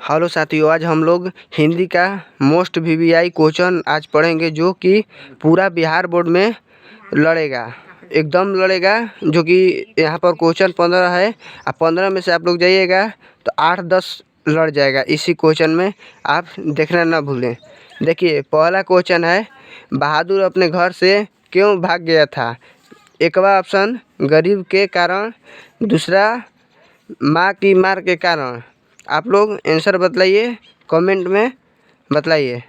Hello साथियों, आज हम लोग हिंदी का मोस्ट वीवीआई क्वेश्चन आज पढ़ेंगे जो कि पूरा बिहार बोर्ड में लड़ेगा, एकदम लड़ेगा। जो कि यहाँ पर क्वेश्चन 15 है और 15 में से आप लोग जाइएगा तो 8-10 लड़ जाएगा। इसी क्वेश्चन में आप देखना ना भूलें। देखिए, पहला क्वेश्चन है, बहादुर अपने घर से क्यों भाग गया था? एकवा ऑप्शन गरीब के कारण, दूसरा माँ की मार के कारण। आप लोग आंसर बतलाइए, कमेंट में बतलाइए।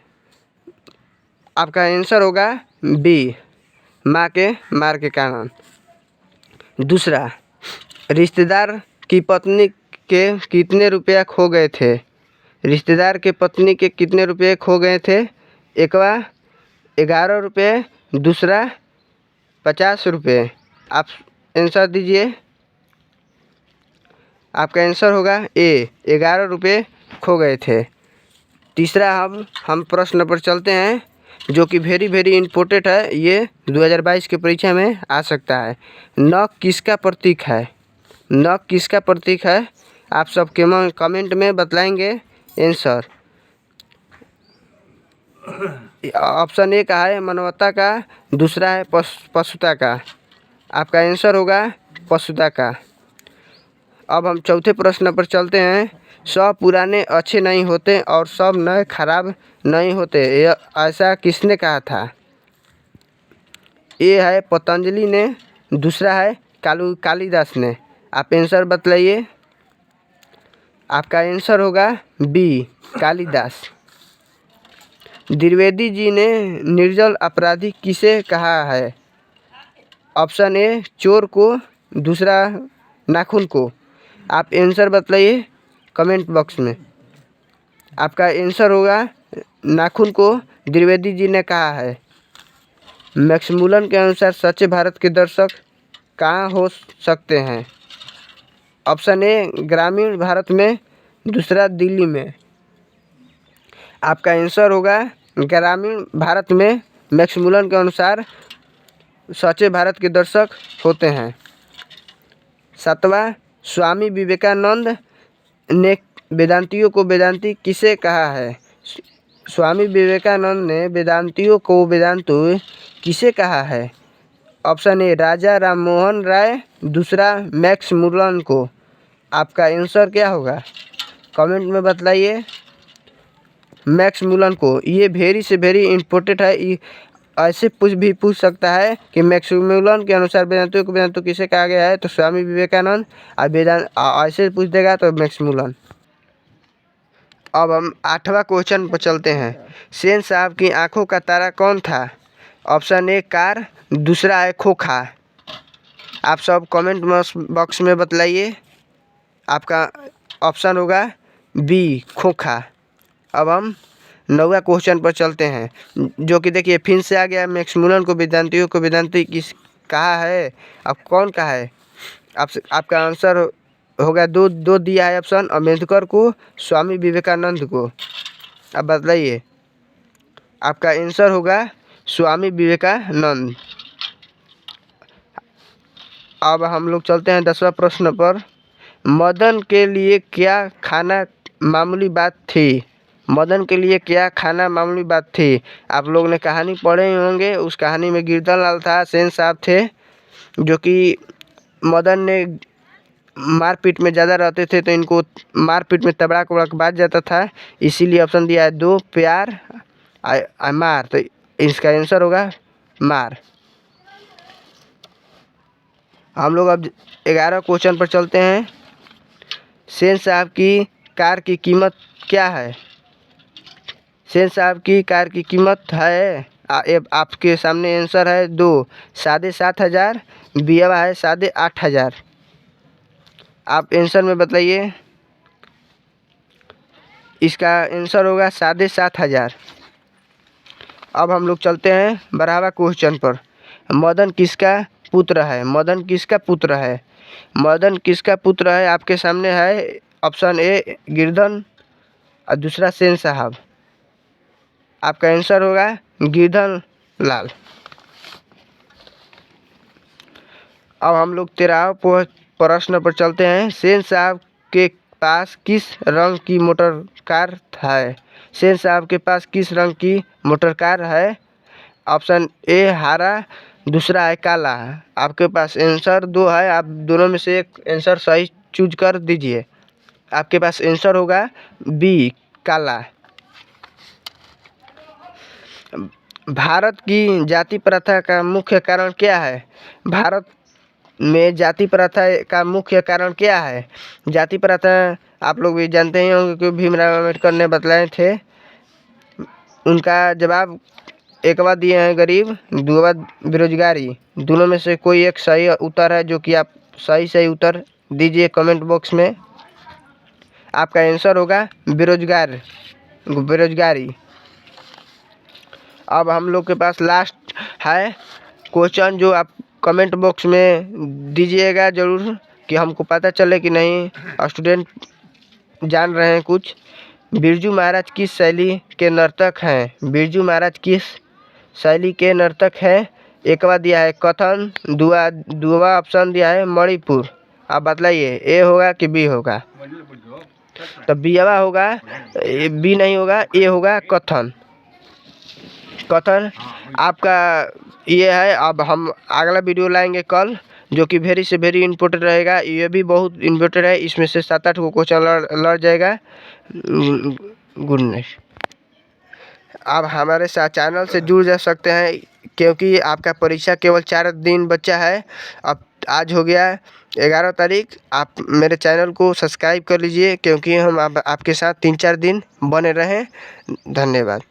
आपका आंसर होगा बी, माँ के मार के कारण। दूसरा, रिश्तेदार की पत्नी के कितने रुपया खो गए थे? रिश्तेदार के पत्नी के कितने रुपये खो गए थे? एकवा 11 रुपये, दूसरा 50 रुपये। आप आंसर दीजिए। आपका आंसर होगा ए, 11 रुपये खो गए थे। तीसरा हम प्रश्न पर चलते हैं जो कि वेरी इम्पोर्टेंट है। ये 2022 के परीक्षा में आ सकता है। न किसका प्रतीक है? न किसका प्रतीक है? आप सब कमेंट में बतलाएंगे आंसर। ऑप्शन ए का है मानवता का, दूसरा है पशुता का। आपका आंसर होगा पशुता का। अब हम चौथे प्रश्न पर चलते हैं। सब पुराने अच्छे नहीं होते और सब नए खराब नहीं होते, यह ऐसा किसने कहा था? ए है पतंजलि ने, दूसरा है कालिदास ने। आप आंसर बतलाइए। आपका आंसर होगा बी, कालिदास। द्विवेदी जी ने निर्जल अपराधी किसे कहा है? ऑप्शन ए चोर को, दूसरा नाखून को। आप आंसर बतलाइए कमेंट बॉक्स में। आपका आंसर होगा नाखून को द्विवेदी जी ने कहा है। मैक्समुलर के अनुसार सच्चे भारत के दर्शक कहाँ हो सकते हैं? ऑप्शन ए ग्रामीण भारत में, दूसरा दिल्ली में। आपका आंसर होगा ग्रामीण भारत में। मैक्समुलर के अनुसार सच्चे भारत के दर्शक होते हैं। सातवां, स्वामी विवेकानंद ने वेदांतियों को वेदांती किसे कहा है? स्वामी विवेकानंद ने वेदांतियों को वेदांती किसे कहा है? ऑप्शन ए राजा राममोहन राय, दूसरा मैक्समुलर को। आपका आंसर क्या होगा? कमेंट में बतलाइए। मैक्समुलर को। ये वेरी इम्पोर्टेंट है। ऐसे पूछ सकता है कि मैक्समुलर के अनुसार वेदांतियों को वेदांती किसे कहा गया है, तो स्वामी विवेकानंद। और ऐसे पूछ देगा तो मैक्समुलर। अब हम 8वां क्वेश्चन पर चलते हैं। सेन साहब की आंखों का तारा कौन था? ऑप्शन ए कार, दूसरा है खोखा। आप सब कमेंट बॉक्स में बतलाइए। आपका ऑप्शन होगा बी, खोखा। अब हम 9वां क्वेश्चन पर चलते हैं जो कि देखिए फिर से आ गया। मैक्समुलर को वेदांतियों को वेदांती किस कहा है? अब कौन कहा है? आपका आंसर होगा दो दिया है ऑप्शन, अम्बेडकर को, स्वामी विवेकानंद को। अब बतलाइए। आपका आंसर होगा स्वामी विवेकानंद। अब हम लोग चलते हैं 10वां प्रश्न पर। मदन के लिए क्या खाना मामूली बात थी? मदन के लिए क्या खाना मामूली बात थी? आप लोग ने कहानी पढ़े होंगे। उस कहानी में गिरधर लाल था, सेन साहब थे, जो कि मदन ने मारपीट में ज़्यादा रहते थे तो इनको मारपीट में तबड़ाक उड़ाक बाज जाता था। इसीलिए ऑप्शन दिया है दो, प्यार मार। तो इसका आंसर होगा मार। हम लोग अब 11 क्वेश्चन पर चलते हैं। सेन साहब की कार की कीमत क्या है? सेन साहब की कार की कीमत है, आपके सामने आंसर है 2, 7,500। बियावा है 8,500। आप आंसर में बताइए। इसका आंसर होगा 7,500। अब हम लोग चलते हैं 12वां क्वेश्चन पर। मदन किसका पुत्र है? मदन किसका पुत्र है? मदन किसका पुत्र है? आपके सामने है ऑप्शन ए गिरधर और दूसरा सेन साहब। आपका आंसर होगा गिरधर लाल। अब हम लोग 13वां प्रश्न पर चलते हैं। सेन साहब के पास किस रंग की मोटर कार है? सेन साहब के पास किस रंग की मोटर कार है? ऑप्शन ए हरा, दूसरा है काला। आपके पास आंसर दो है, आप दोनों में से एक आंसर सही चूज कर दीजिए। आपके पास आंसर होगा बी काला। भारत की जाति प्रथा का मुख्य कारण क्या है? भारत में जाति प्रथा का मुख्य कारण क्या है? जाति प्रथा आप लोग भी जानते ही होंगे कि भीमराव अम्बेडकर ने बतलाए थे। उनका जवाब एक बार दिए हैं गरीब, दो बार बेरोजगारी। दोनों में से कोई एक सही उत्तर है जो कि आप सही उत्तर दीजिए कमेंट बॉक्स में। आपका आंसर होगा बेरोजगारी। अब हम लोग के पास लास्ट है क्वेश्चन, जो आप कमेंट बॉक्स में दीजिएगा ज़रूर कि हमको पता चले कि नहीं स्टूडेंट जान रहे हैं कुछ। बिरजू महाराज किस शैली के नर्तक हैं? बिरजू महाराज किस शैली के नर्तक हैं? एक बार दिया है कथन, दुआ ऑप्शन दिया है मणिपुर। आप बतलाइए ए होगा कि बी होगा? तो बी होगा, बी नहीं होगा, ए होगा कथन। आपका ये है। अब हम अगला वीडियो लाएंगे कल, जो कि वेरी से वेरी इम्पोर्टेंट रहेगा। ये भी बहुत इम्पोर्टेंट है, इसमें से 7-8 को क्वेश्चन लड़ जाएगा। Good night. आप हमारे साथ चैनल से जुड़ जा सकते हैं, क्योंकि आपका परीक्षा केवल 4 दिन बचा है। अब आज हो गया 11 तारीख। आप मेरे चैनल को सब्सक्राइब कर लीजिए, क्योंकि हम आपके साथ 3-4 दिन बने रहें। धन्यवाद।